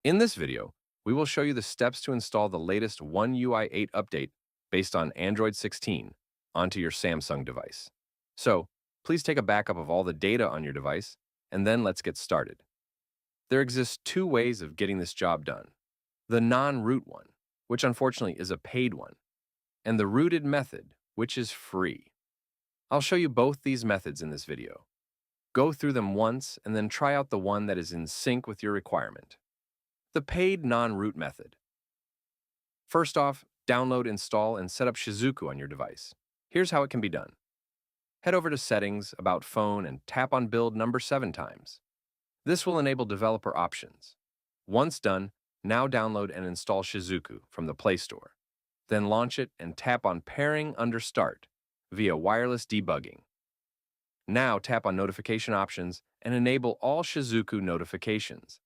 In this video, we will show you the steps to install the latest One UI 8 update based on Android 16 onto your Samsung device. So, please take a backup of all the data on your device, and then let's get started. There exist two ways of getting this job done. The non-root one, which unfortunately is a paid one, and the rooted method, which is free. I'll show you both these methods in this video. Go through them once and then try out the one that is in sync with your requirement. The paid non-root method. First off, download, install, and set up Shizuku on your device. Here's how it can be done. Head over to Settings, About Phone, and tap on Build number 7 times. This will enable developer options. Once done, now download and install Shizuku from the Play Store. Then launch it and tap on Pairing under Start via wireless debugging. Now tap on Notification Options and enable all Shizuku notifications.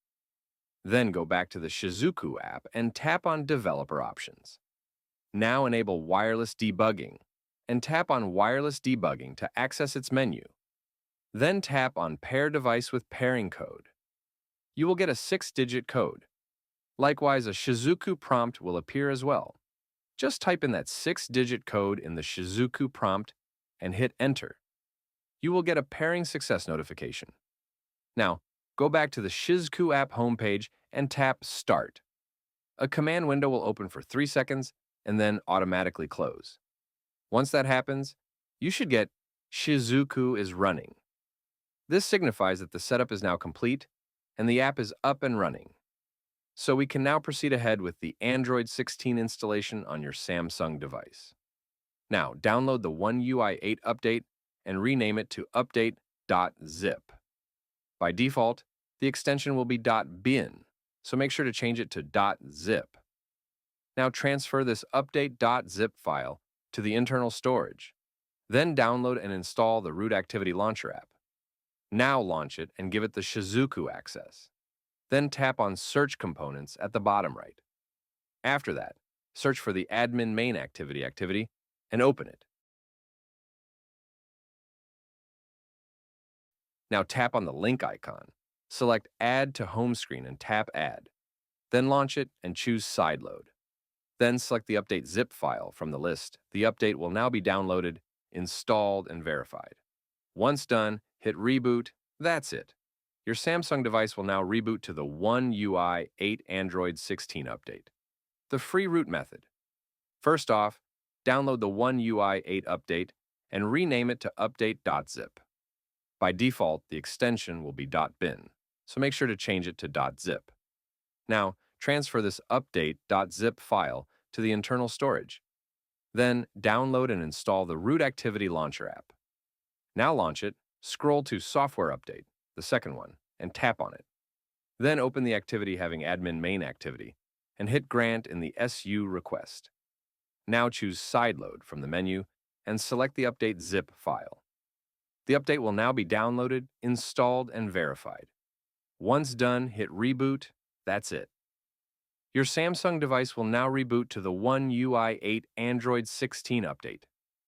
Then go back to the Shizuku app and tap on Developer Options. Now enable Wireless Debugging and tap on Wireless Debugging to access its menu. Then tap on Pair Device with Pairing Code. You will get a 6-digit code. Likewise, a Shizuku prompt will appear as well. Just type in that 6-digit code in the Shizuku prompt and hit Enter. You will get a pairing success notification. Now, go back to the Shizuku app homepage and tap Start. A command window will open for 3 seconds and then automatically close. Once that happens, you should get Shizuku is running. This signifies that the setup is now complete and the app is up and running. So we can now proceed ahead with the Android 16 installation on your Samsung device. Now, download the One UI 8 update and rename it to update.zip. By default, the extension will be .bin, so make sure to change it to .zip. Now transfer this update.zip file to the internal storage. Then download and install the Root Activity Launcher app. Now launch it and give it the Shizuku access. Then tap on Search Components at the bottom right. After that, search for the Admin Main activity and open it. Now tap on the link icon. Select Add to Home Screen and tap Add. Then launch it and choose Sideload. Then select the Update zip file from the list. The update will now be downloaded, installed, and verified. Once done, hit Reboot. That's it. Your Samsung device will now reboot to the One UI 8 Android 16 update. The free root method. First off, download the One UI 8 update and rename it to update.zip. By default, the extension will be .bin, so make sure to change it to .zip. Now, transfer this update.zip file to the internal storage. Then, download and install the Root Activity Launcher app. Now launch it, scroll to Software Update, the second one, and tap on it. Then open the activity having Admin Main activity, and hit Grant in the SU request. Now choose Sideload from the menu and select the Update zip file. The update will now be downloaded, installed, and verified. Once done, hit Reboot. That's it. Your Samsung device will now reboot to the One UI 8 Android 16 update.